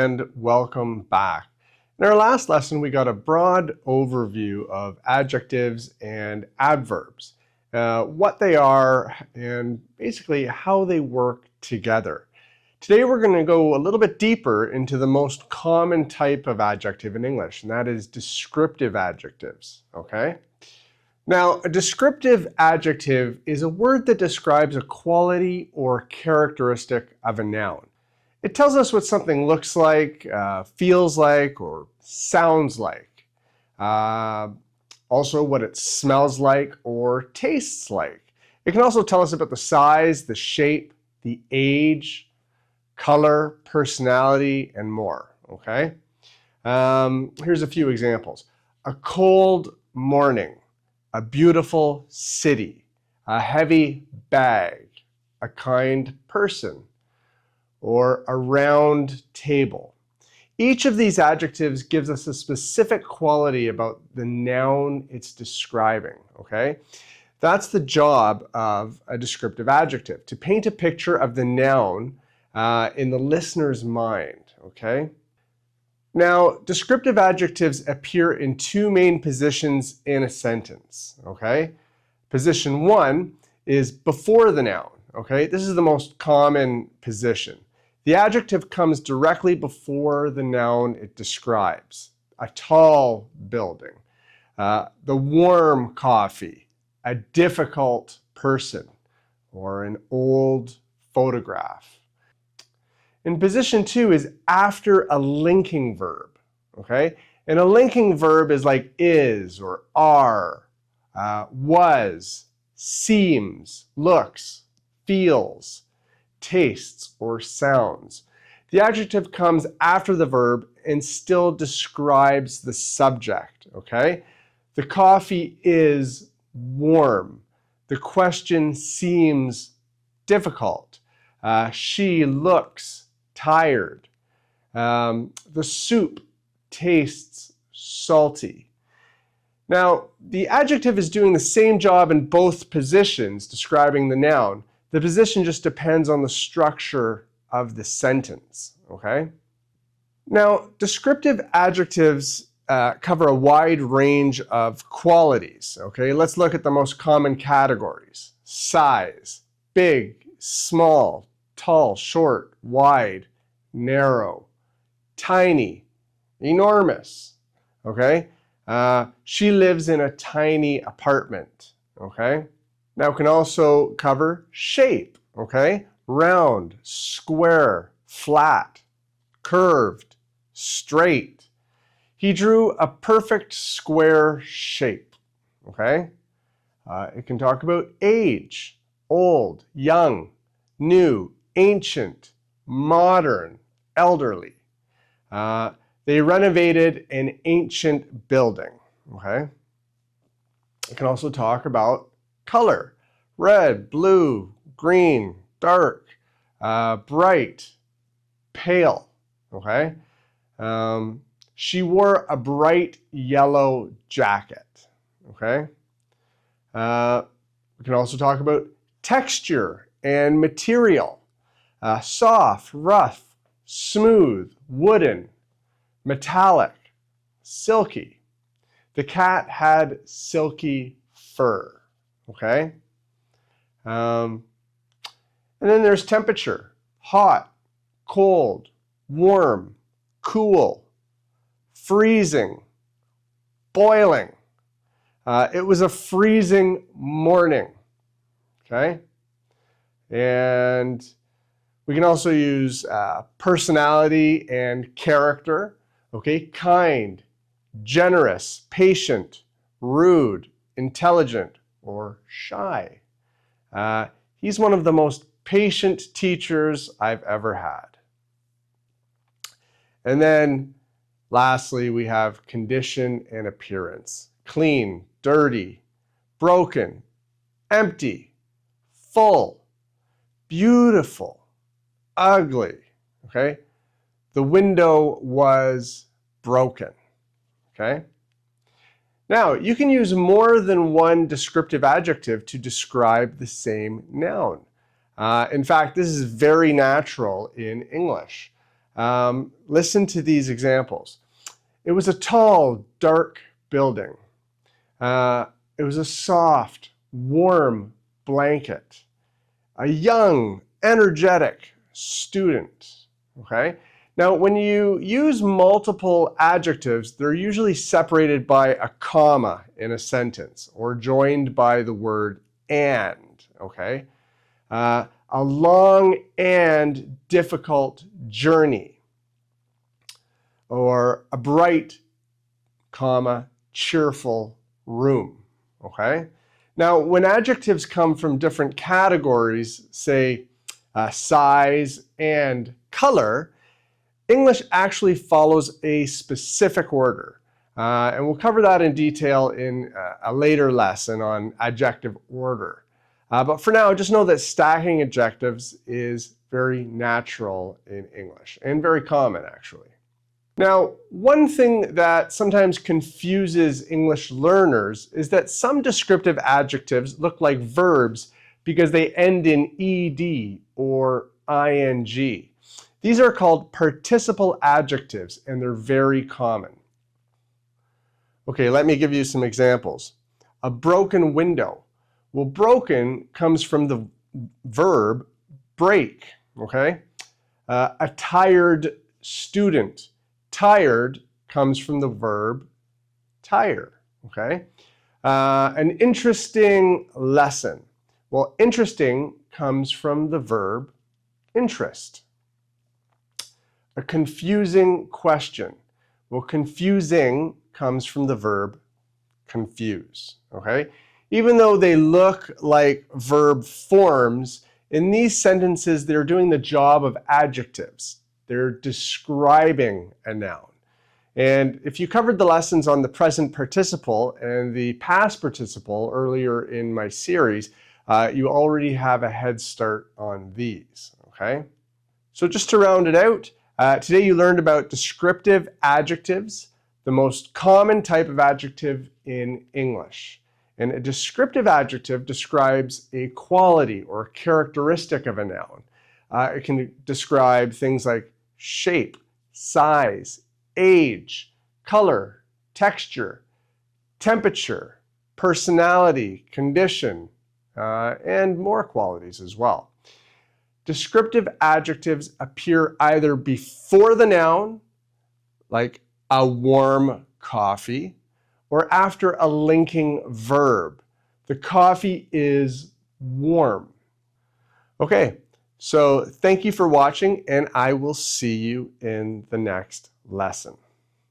and welcome back. In our last lesson, we got a broad overview of adjectives and adverbs, what they are, and basically how they work together. Today we're going to go a little bit deeper into the most common type of adjective in English, and that is descriptive adjectives, okay? Now, a descriptive adjective is a word that describes a quality or characteristic of a noun. It tells us what something looks like, feels like, or sounds like. Also what it smells like or tastes like. It can also tell us about the size, the shape, the age, color, personality, and more, okay? Here's a few examples. A cold morning, a beautiful city, a heavy bag, a kind person, or a round table. Each of these adjectives gives us a specific quality about the noun it's describing, okay? That's the job of a descriptive adjective, to paint a picture of the noun in the listener's mind, okay? Now, descriptive adjectives appear in two main positions in a sentence, okay? Position one is before the noun, okay? This is the most common position. The adjective comes directly before the noun it describes. A tall building, the warm coffee, a difficult person, or an old photograph. And position two is after a linking verb, okay? And a linking verb is like is or are, was, seems, looks, feels, tastes, or sounds. The adjective comes after the verb and still describes the subject, okay? The coffee is warm. The question seems difficult. She looks tired. The soup tastes salty. Now, the adjective is doing the same job in both positions, describing the noun. The position just depends on the structure of the sentence, okay? Now, descriptive adjectives cover a wide range of qualities, okay? Let's look at the most common categories. Size, big, small, tall, short, wide, narrow, tiny, enormous, okay? She lives in a tiny apartment, okay? Now it can also cover shape, okay? Round, square, flat, curved, straight. He drew a perfect square shape, okay? It can talk about age, old, young, new, ancient, modern, elderly. They renovated an ancient building, okay? It can also talk about color, red, blue, green, dark, bright, pale, okay? She wore a bright yellow jacket, okay? We can also talk about texture and material, soft, rough, smooth, wooden, metallic, silky. The cat had silky fur, okay? And then there's temperature, hot, cold, warm, cool, freezing, boiling. It was a freezing morning, okay? And we can also use personality and character, okay? Kind, generous, patient, rude, intelligent, or shy. He's one of the most patient teachers I've ever had. And then lastly, we have condition and appearance. Clean, dirty, broken, empty, full, beautiful, ugly, okay? The window was broken, okay? Now, you can use more than one descriptive adjective to describe the same noun. In fact, this is very natural in English. Listen to these examples. It was a tall, dark building. It was a soft, warm blanket. A young, energetic student. Okay? Now, when you use multiple adjectives, they're usually separated by a comma in a sentence or joined by the word and. Okay? A long and difficult journey, or a bright, comma, cheerful room. Okay? Now, when adjectives come from different categories, say size and color, English actually follows a specific order. And we'll cover that in detail in a later lesson on adjective order. But for now, just know that stacking adjectives is very natural in English and very common, actually. Now, one thing that sometimes confuses English learners is that some descriptive adjectives look like verbs because they end in ed or ing. These are called participial adjectives, and they're very common. Okay, let me give you some examples. A broken window. Well, broken comes from the verb break, okay? A tired student. Tired comes from the verb tire, okay? An interesting lesson. Well, interesting comes from the verb interest. A confusing question. Well, confusing comes from the verb confuse, okay? Even though they look like verb forms, in these sentences, they're doing the job of adjectives. They're describing a noun. And if you covered the lessons on the present participle and the past participle earlier in my series, you already have a head start on these, okay? So just to round it out, today you learned about descriptive adjectives, the most common type of adjective in English. And a descriptive adjective describes a quality or a characteristic of a noun. It can describe things like shape, size, age, color, texture, temperature, personality, condition, and more qualities as well. Descriptive adjectives appear either before the noun, like a warm coffee, or after a linking verb. The coffee is warm. Okay, so thank you for watching, and I will see you in the next lesson.